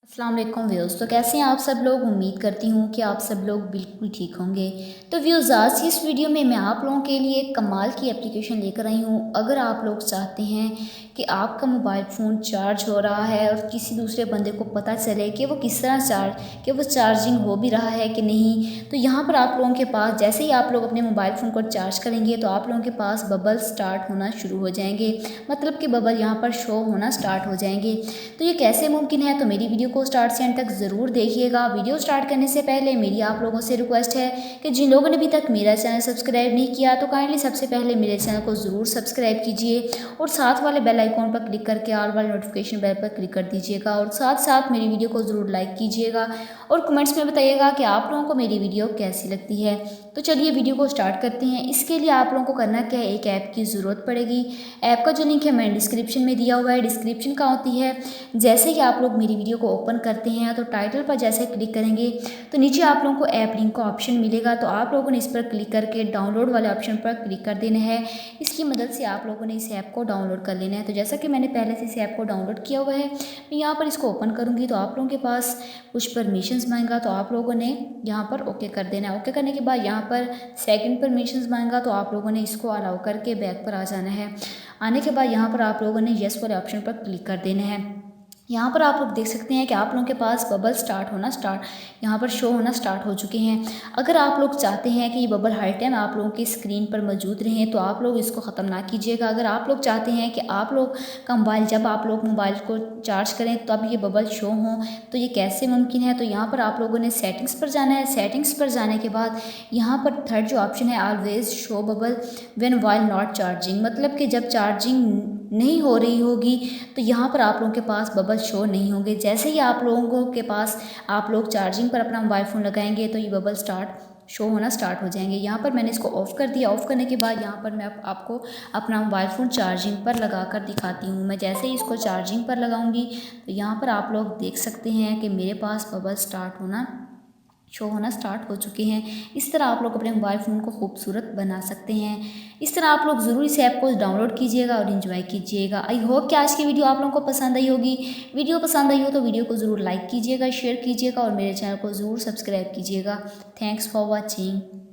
अस्सलाम वालेकुम व्यूअर्स। तो कैसे हैं आप सब लोग। उम्मीद करती हूँ कि आप सब लोग बिल्कुल ठीक होंगे। तो व्यूअर्स, आज की इस वीडियो में मैं आप लोगों के लिए कमाल की एप्लीकेशन लेकर आई हूँ। अगर आप लोग चाहते हैं कि आपका मोबाइल फ़ोन चार्ज हो रहा है और किसी दूसरे बंदे को पता चले कि वो किस तरह वो चार्जिंग हो भी रहा है कि नहीं, तो यहाँ पर आप लोगों के पास जैसे ही आप लोग अपने मोबाइल फ़ोन को चार्ज करेंगे तो आप लोगों के पास बबल स्टार्ट होना शुरू हो जाएंगे। मतलब कि बबल यहाँ पर शो होना स्टार्ट हो जाएंगे। तो ये कैसे मुमकिन है, तो मेरी वीडियो को स्टार्ट से एंड तक ज़रूर देखिएगा। वीडियो स्टार्ट करने से पहले मेरी आप लोगों से रिक्वेस्ट है कि जिन लोगों ने अभी तक मेरा चैनल सब्सक्राइब नहीं किया तो काइंडली सबसे पहले मेरे चैनल को ज़रूर सब्सक्राइब कीजिए और साथ वाले बेल आइकॉन पर क्लिक करके ऑल वाले नोटिफिकेशन बेल पर क्लिक कर दीजिएगा और साथ साथ मेरी वीडियो को ज़रूर लाइक कीजिएगा और कमेंट्स में बताइएगा कि आप लोगों को मेरी वीडियो कैसी लगती है। तो चलिए वीडियो को स्टार्ट करते हैं। इसके लिए आप लोगों को करना क्या है, एक ऐप की ज़रूरत पड़ेगी। ऐप का जो लिंक है मैंने डिस्क्रिप्शन में दिया हुआ है। डिस्क्रिप्शन कहाँ होती है, जैसे ही आप लोग मेरी वीडियो को ओपन करते हैं तो टाइटल पर जैसे क्लिक करेंगे तो नीचे आप लोगों को ऐप लिंक का ऑप्शन मिलेगा। तो आप लोगों ने इस पर क्लिक करके डाउनलोड वाले ऑप्शन पर क्लिक कर देना है। इसकी मदद से आप लोगों ने इस ऐप को डाउनलोड कर लेना है। तो जैसा कि मैंने पहले से इस ऐप को डाउनलोड किया हुआ है, मैं यहाँ पर इसको ओपन करूँगी तो आप लोगों के पास कुछ परमिशंस मांगेगा। तो आप लोगों ने यहाँ पर ओके कर देना है। ओके करने के बाद यहाँ पर सेकंड परमिशंस मांगेगा तो आप लोगों ने इसको अलाउ करके बैक पर आ जाना है। आने के बाद यहाँ पर आप लोगों ने येस वाले ऑप्शन पर क्लिक कर देना है। यहाँ पर आप लोग देख सकते हैं कि आप लोगों के पास बबल यहाँ पर शो होना स्टार्ट हो चुके हैं। अगर आप लोग चाहते हैं कि ये बबल हर टाइम आप लोगों की स्क्रीन पर मौजूद रहें तो आप लोग इसको ख़त्म ना कीजिएगा। अगर आप लोग चाहते हैं कि आप लोग का मोबाइल जब आप लोग मोबाइल को चार्ज करें तब ये बबल शो हों, तो ये कैसे मुमकिन है। तो यहाँ पर आप लोगों ने सेटिंग्स पर जाना है। सेटिंग्स पर जाने के बाद यहाँ पर थर्ड जो ऑप्शन है, always show bubble when while not charging, मतलब कि जब चार्जिंग नहीं हो रही होगी तो यहाँ पर आप लोगों के पास बबल शो नहीं होंगे। जैसे ही आप लोगों के पास आप लोग चार्जिंग पर अपना मोबाइल फ़ोन लगाएंगे तो ये बबल शो होना स्टार्ट हो जाएंगे। यहाँ पर मैंने इसको ऑफ़ कर दिया। ऑफ़ करने के बाद यहाँ पर मैं आपको अपना मोबाइल फ़ोन चार्जिंग पर लगा कर दिखाती हूँ। मैं जैसे ही इसको चार्जिंग पर लगाऊंगी तो यहाँ पर आप लोग देख सकते हैं कि मेरे पास बबल शो होना स्टार्ट हो चुके हैं। इस तरह आप लोग अपने मोबाइल फ़ोन को खूबसूरत बना सकते हैं। इस तरह आप लोग ज़रूर इस ऐप को डाउनलोड कीजिएगा और इन्जॉय कीजिएगा। आई होप कि आज की वीडियो आप लोगों को पसंद आई होगी। वीडियो पसंद आई हो तो वीडियो को ज़रूर लाइक कीजिएगा, शेयर कीजिएगा और मेरे चैनल को ज़रूर सब्सक्राइब कीजिएगा। Thanks for watching.